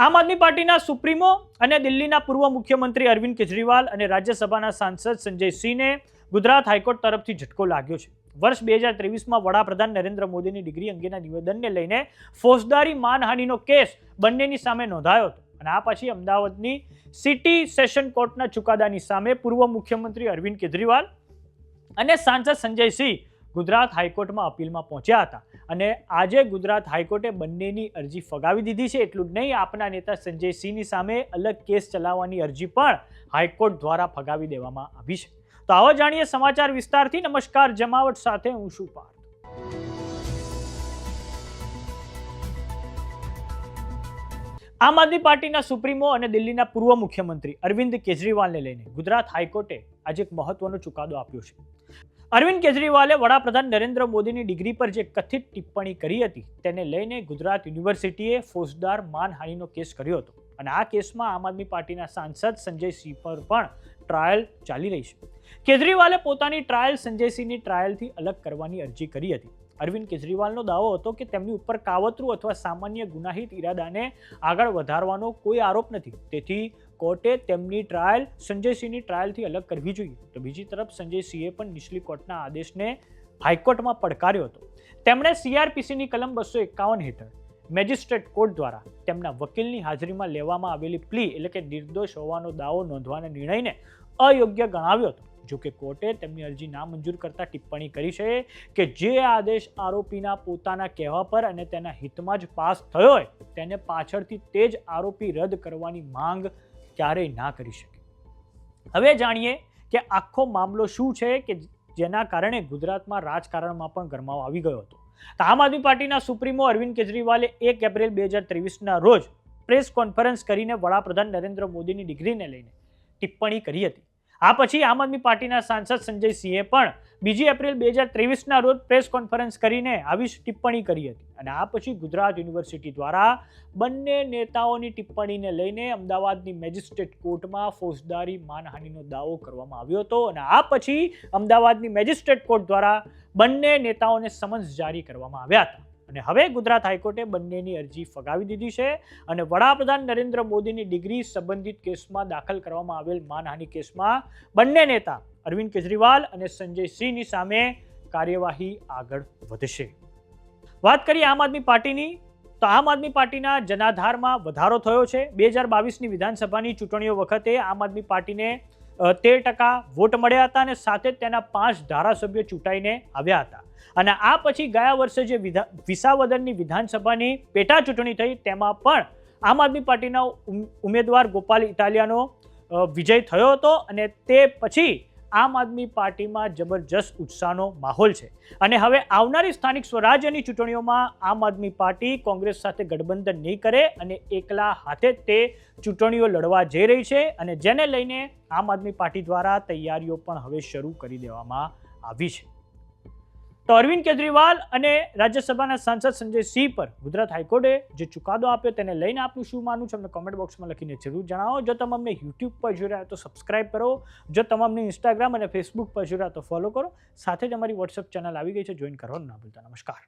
આમ આદમી પાર્ટીના સુપ્રીમો અને દિલ્હીના પૂર્વ મુખ્યમંત્રી અરવિંદ કેજરીવાલ અને રાજ્યસભાના સાંસદ સંજય સિંહને ગુજરાત હાઈકોર્ટ તરફથી ઝટકો લાગ્યો છે. વર્ષ 2023માં વડાપ્રધાન નરેન્દ્ર મોદીની ડિગ્રી અંગેના નિવેદનને લઈને ફોજદારી માનહાનિનો કેસ બંનેની સામે નોંધાયો હતો અને આ પછી અમદાવાદની સિટી સેશન કોર્ટના ચુકાદાની સામે પૂર્વ મુખ્યમંત્રી અરવિંદ કેજરીવાલ અને સાંસદ સંજય સિંહ ગુજરાત હાઈકોર્ટમાં અપીલમાં પહોંચ્યા હતા અને આજે ગુજરાત હાઈકોર્ટે બંનેની અરજી ફગાવી દીધી છે. એટલું જ નહીં, આપના નેતા સંજય સિંહની સામે અલગ કેસ ચલાવવાની અરજી પણ હાઈકોર્ટ દ્વારા ફગાવી દેવામાં આવી છે. તો આવો જાણીએ સમાચાર વિસ્તારથી. નમસ્કાર, જમાવટ સાથે હું છું પાર્થ. આમ આદમી પાર્ટીના સુપ્રીમો અને દિલ્હીના પૂર્વ મુખ્યમંત્રી અરવિંદ કેજરીવાલને લઈને ગુજરાત હાઈકોર્ટે આજે એક મહત્વનો ચુકાદો આપ્યો છે. અરવિંદ કેજરીવાલે વડાપ્રધાન નરેન્દ્ર મોદીની ડિગ્રી પર જે કથિત ટિપ્પણી કરી હતી તેને લઈને ગુજરાત યુનિવર્સિટીએ ફોજદાર માનહાનિનો કેસ કર્યો હતો અને આ કેસમાં આમ આદમી પાર્ટીના સાંસદ સંજય સિંહ પર પણ ટ્રાયલ ચાલી રહી છે. કેજરીવાલે પોતાની ટ્રાયલ સંજય સિંહની ટ્રાયલથી અલગ કરવાની અરજી કરી હતી. અરવિંદ કેજરીવાલનો દાવો હતો કે તેમની ઉપર કાવતરું અથવા સામાન્ય ગુનાહિત ઈરાદાને આગળ વધારવાનો કોઈ આરોપ નથી, તેથી કોર્ટે તેમની ટ્રાયલ સંજય સિંહની ટ્રાયલથી અલગ કરવી જોઈએ. તો બીજી તરફ સંજય સિંહે પણ નીચલી કોર્ટના આદેશને હાઈકોર્ટમાં પડકાર્યો હતો. તેમણે CRPCની કલમ 251 હેઠળ મેજિસ્ટ્રેટ કોર્ટ દ્વારા તેમના વકીલની હાજરીમાં લેવામાં આવેલી પ્લી એટલે કે નિર્દોષ હોવાનો દાવો નોંધવાના નિર્ણયને અયોગ્ય ગણાવ્યો હતો. જો કે કોર્ટે તેમની અરજી નામંજૂર કરતા ટિપ્પણી કરી છે કે જે આદેશ આરોપીના પોતાના કહેવા પર અને તેના હિતમાં જ પાસ થયો હોય તેને પાછળથી તે જ આરોપી રદ કરવાની માંગ ક્યારેય ના કરી શકે. હવે જાણીએ કે આખો મામલો શું છે કે જેના કારણે ગુજરાતમાં રાજકારણમાં પણ ગરમાવો આવી ગયો હતો. આમ આદમી પાર્ટીના સુપ્રીમો અરવિંદ કેજરીવાલે 1 એપ્રિલ 2023ના રોજ પ્રેસ કોન્ફરન્સ કરીને વડાપ્રધાન નરેન્દ્ર મોદીની ડિગ્રીને લઈને ટિપ્પણી કરી હતી. આ પછી આમ આદમી પાર્ટીના સાંસદ સંજય સિંહે પણ 2 એપ્રિલ 2023ના રોજ પ્રેસ કોન્ફરન્સ કરીને આવી ટિપ્પણી કરી હતી અને આ પછી ગુજરાત યુનિવર્સિટી દ્વારા બંને નેતાઓની ટિપ્પણીને લઈને અમદાવાદની મેજિસ્ટ્રેટ કોર્ટમાં ફોજદારી માનહાનિનો દાવો કરવામાં આવ્યો હતો અને આ પછી અમદાવાદની મેજિસ્ટ્રેટ કોર્ટ દ્વારા બંને નેતાઓને સમન્સ જારી કરવામાં આવ્યા હતા અને હવે ગુજરાત હાઈકોર્ટે બંનેની અરજી ફગાવી દીધી છે અને વડાપ્રધાન નરેન્દ્ર મોદીની ડિગ્રી સંબંધિત કેસમાં દાખલ કરવામાં આવેલ માનહાનિ કેસમાં બંને નેતા અરવિંદ કેજરીવાલ અને સંજય સિંહની સામે કાર્યવાહી આગળ વધશે. વાત કરીએ આમ આદમી પાર્ટીની, તો આમ આદમી પાર્ટીના જનાધારમાં વધારો થયો છે. 2022ની વિધાનસભાની ચૂંટણીઓ વખતે આમ આદમી પાર્ટીને 13% વોટ મળ્યા હતા અને સાથે તેના 5 ધારાસભ્યો ચૂંટાઈને આવ્યા હતા અને આ પછી ગયા વર્ષે જે વિસાવદરની વિધાનસભાની પેટા ચૂંટણી થઈ તેમાં પણ આમ આદમી પાર્ટીના ઉમેદવાર ગોપાલ ઇટાલિયાનો વિજય થયો હતો અને તે પછી આમ આદમી પાર્ટીમાં જબરજસ્ત ઉત્સાહનો માહોલ છે અને હવે આવનારી સ્થાનિક સ્વરાજ્યની ચૂંટણીઓમાં આમ આદમી પાર્ટી કોંગ્રેસ સાથે ગઠબંધન નહીં કરે અને એકલા હાથે તે ચૂંટણીઓ લડવા જઈ રહી છે અને જેને લઈને આમ આદમી પાર્ટી દ્વારા તૈયારીઓ પણ હવે શરૂ કરી દેવામાં આવી છે. તો અરવિંદ કેજરીવાલ અને રાજ્યસભાના સાંસદ સંજય સિંહ પર ગુજરાત હાઈકોર્ટે જે ચુકાદો આપ્યો તેને લઈને આપનું શું માનવું છે અમને કોમેન્ટ બોક્સમાં લખીને જરૂર જણાવો. જો તમે અમને યુટ્યુબ પર જોઈ રહ્યા તો સબસ્ક્રાઇબ કરો, જો તમે અમને ઇન્સ્ટાગ્રામ અને ફેસબુક પર જોઈ રહ્યા તો ફોલો કરો. સાથે જ અમારી વોટ્સએપ ચેનલ આવી ગઈ છે, જોઈન કરવાનું ના ભૂલતા. નમસ્કાર.